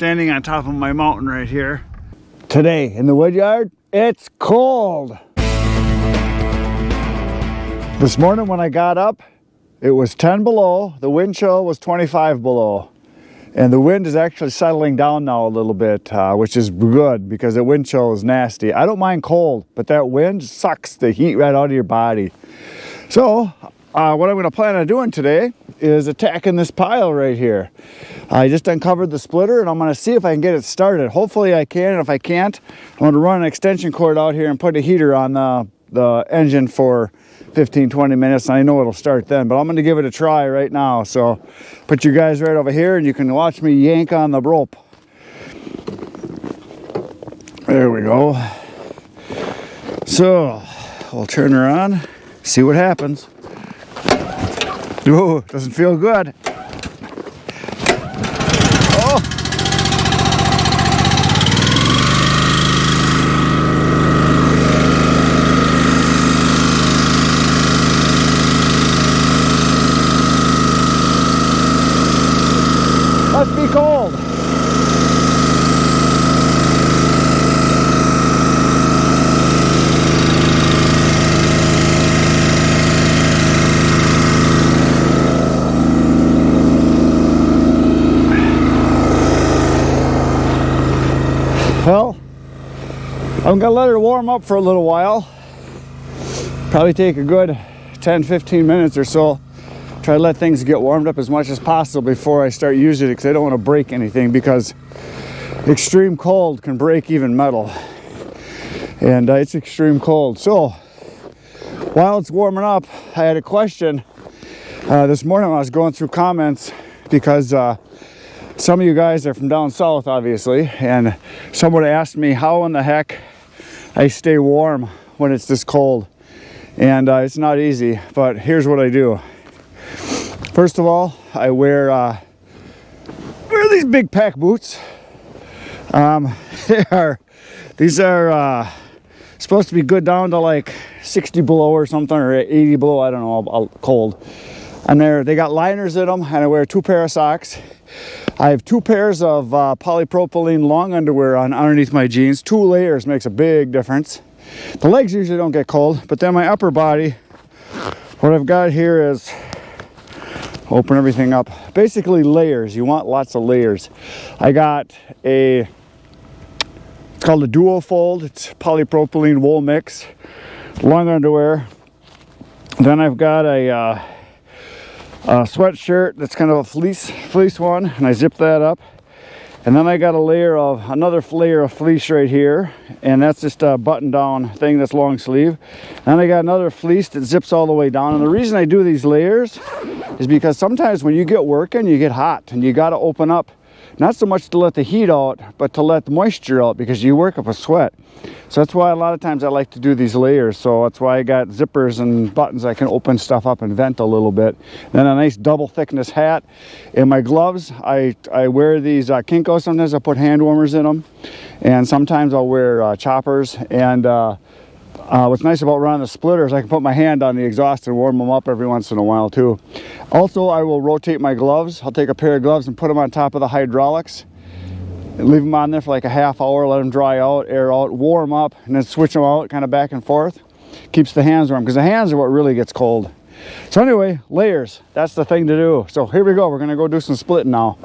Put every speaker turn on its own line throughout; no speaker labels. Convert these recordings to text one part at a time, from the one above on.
standing on top of my mountain right here. Today in the wood yard, it's cold. This morning when I got up, it was 10 below. The wind chill was 25 below. And the wind is actually settling down now a little bit, which is good because the wind chill is nasty. I don't mind cold, but that wind sucks the heat right out of your body. So what I'm going to plan on doing today is attacking this pile right here. I just uncovered the splitter and I'm going to see if I can get it started. Hopefully I can, and if I can't, I'm going to run an extension cord out here and put a heater on the engine for 15-20 minutes, and I know it'll start then, but I'm going to give it a try right now. So put you guys right over here and you can watch me yank on the rope. There we go. So we'll turn her on, see what happens. Ooh, doesn't feel good. Oh! Must be cold. Well, I'm gonna let her warm up for a little while. Probably take a good 10-15 minutes or so. Try to let things get warmed up as much as possible before I start using it, because I don't want to break anything, because extreme cold can break even metal. And it's extreme cold. So while it's warming up, I had a question this morning when I was going through comments, because some of you guys are from down south, obviously, and someone asked me how in the heck I stay warm when it's this cold. And it's not easy, but here's what I do. First of all, I wear these big pack boots. These are supposed to be good down to like 60 below or something, or 80 below, I don't know, cold. And they got liners in them, and I wear 2 pair of socks. I have 2 pairs of polypropylene long underwear on underneath my jeans. 2 layers makes a big difference. The legs usually don't get cold, but then my upper body, what I've got here is, open everything up, basically layers. You want lots of layers. I got it's called a duo fold. It's polypropylene wool mix, long underwear. Then I've got a sweatshirt that's kind of a fleece one, and I zip that up. And then I got another layer of fleece right here, and that's just a button down thing that's long sleeve. Then I got another fleece that zips all the way down. And the reason I do these layers is because sometimes when you get working, you get hot, and you got to open up, not so much to let the heat out, but to let the moisture out, because you work up a sweat. So that's why a lot of times I like to do these layers. So that's why I got zippers and buttons. I can open stuff up and vent a little bit. Then a nice double thickness hat. In my gloves, I wear these Kinko. Sometimes I put hand warmers in them, and sometimes I'll wear choppers. And what's nice about running the splitters, I can put my hand on the exhaust and warm them up every once in a while too. Also, I will rotate my gloves. I'll take a pair of gloves and put them on top of the hydraulics and leave them on there for like a half hour, let them dry out, air out, warm up, and then switch them out kind of back and forth. Keeps the hands warm, because the hands are what really gets cold. So anyway, layers, that's the thing to do. So here we go, we're gonna go do some splitting now.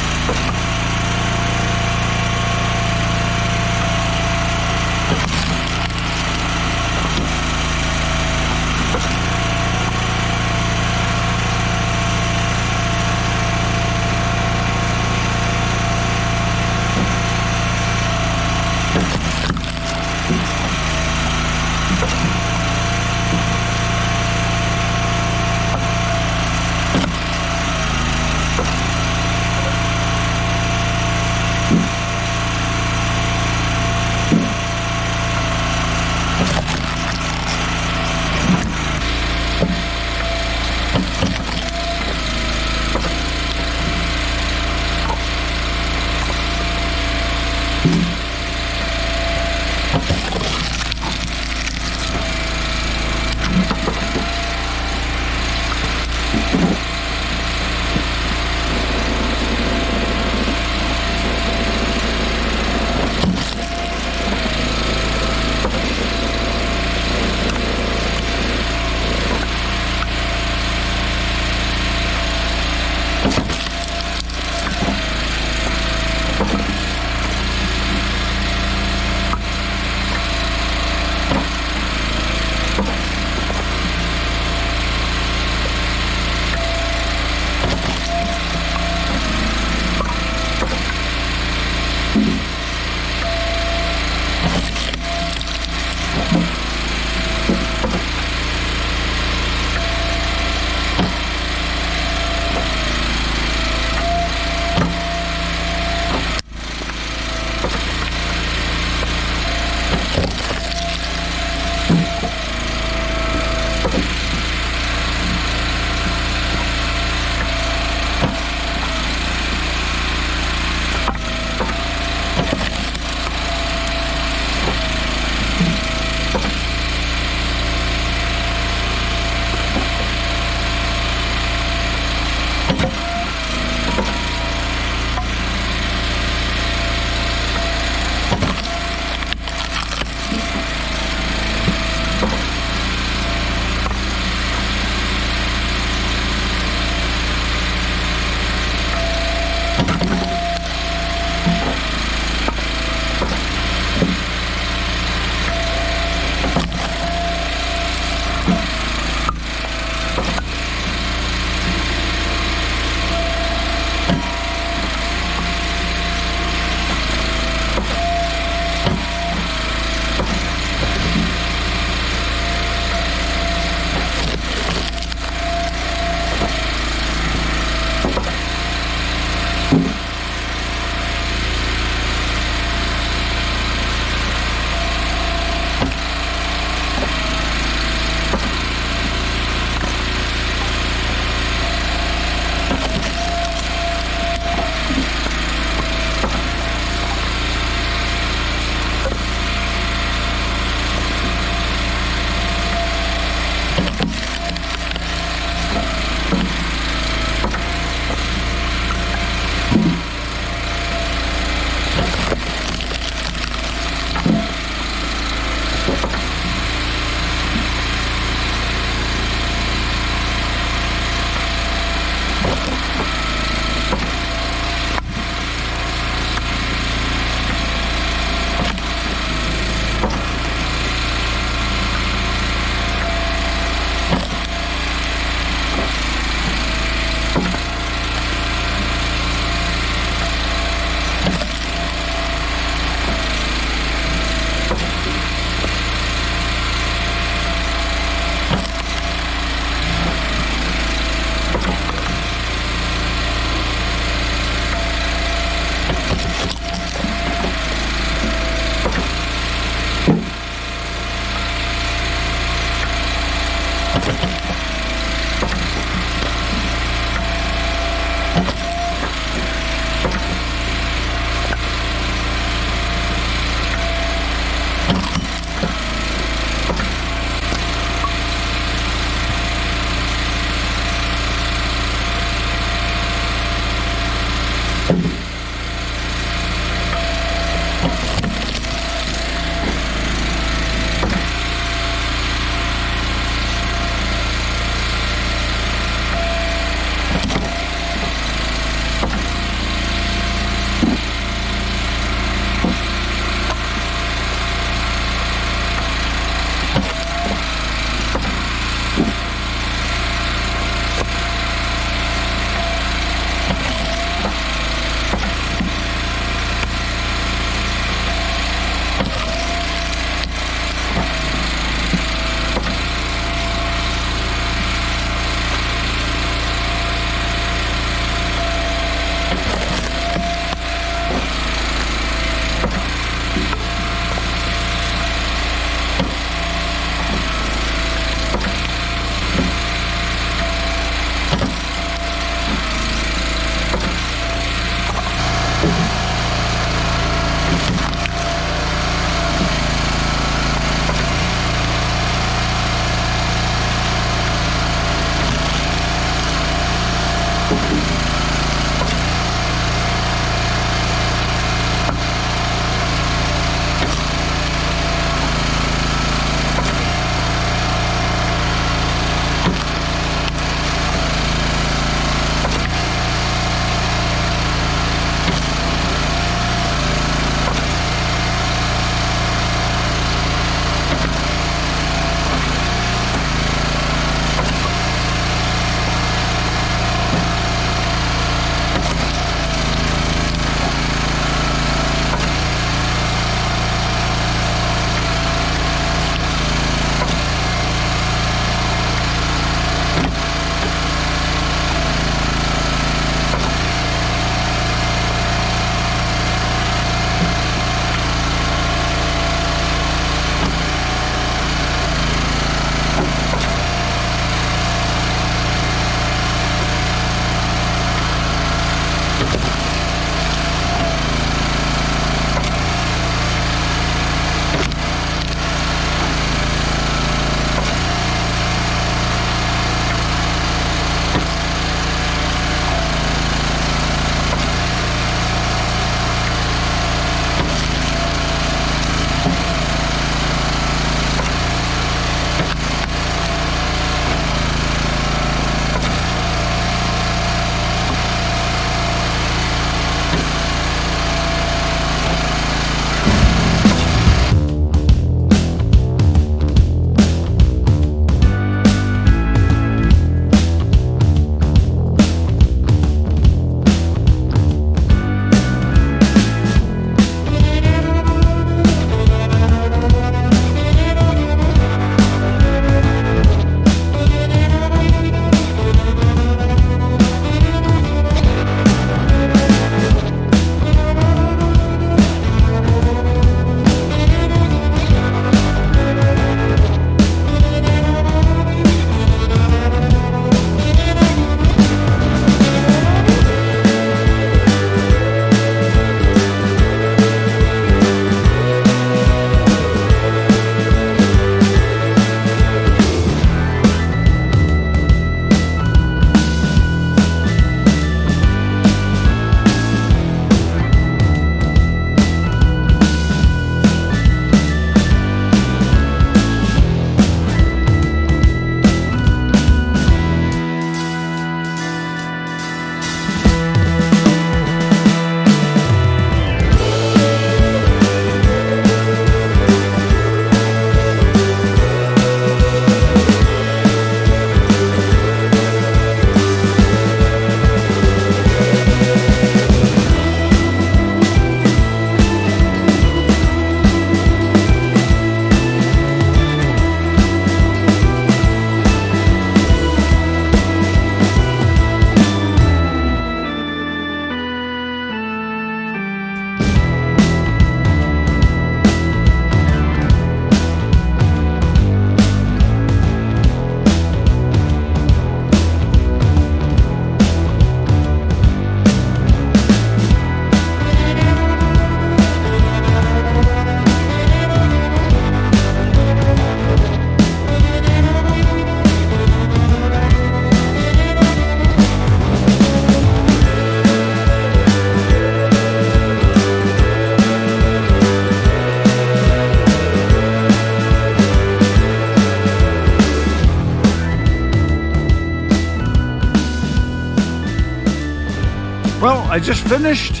I just finished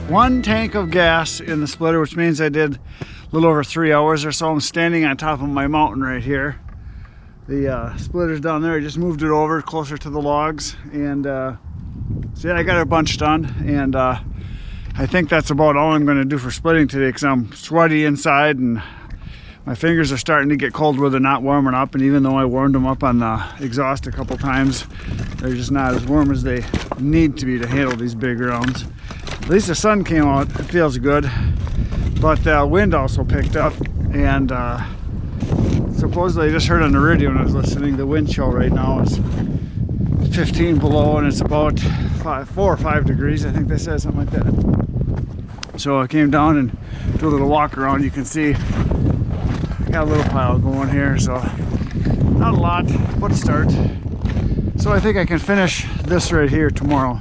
1 tank of gas in the splitter, which means I did a little over 3 hours or so. I'm standing on top of my mountain right here. The splitter's down there. I just moved it over closer to the logs, and so yeah, I got a bunch done, and I think that's about all I'm going to do for splitting today, because I'm sweaty inside and my fingers are starting to get cold where they're not warming up. And even though I warmed them up on the exhaust a couple times, they're just not as warm as they need to be to handle these big rounds. At least the sun came out. It feels good, but the wind also picked up, and supposedly I just heard on the radio when I was listening, the wind chill right now is 15 below, and it's about 4 or 5 degrees, I think they said, something like that. So I came down and do a little walk around. You can see I got a little pile going here, so not a lot, but a start. So I think I can finish this right here tomorrow.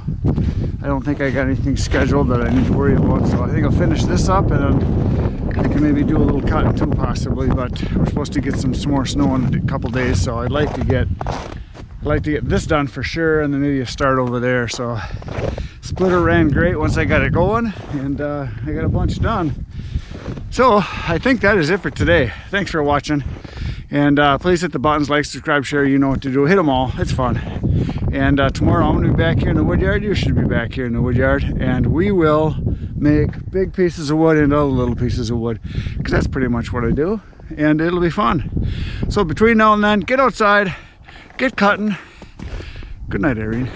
I don't think I got anything scheduled that I need to worry about, so I think I'll finish this up, and then I can maybe do a little cutting too, possibly. But we're supposed to get some more snow in a couple days, so I'd like to get this done for sure, and then maybe a start over there. So splitter ran great once I got it going, and I got a bunch done. So I think that is it for today. Thanks for watching, and please hit the buttons, like, subscribe, share. You know what to do. Hit them all. It's fun. And tomorrow I'm going to be back here in the wood yard. You should be back here in the wood yard, and we will make big pieces of wood into little pieces of wood, because that's pretty much what I do, and it'll be fun. So between now and then, get outside, get cutting. Good night, Irene.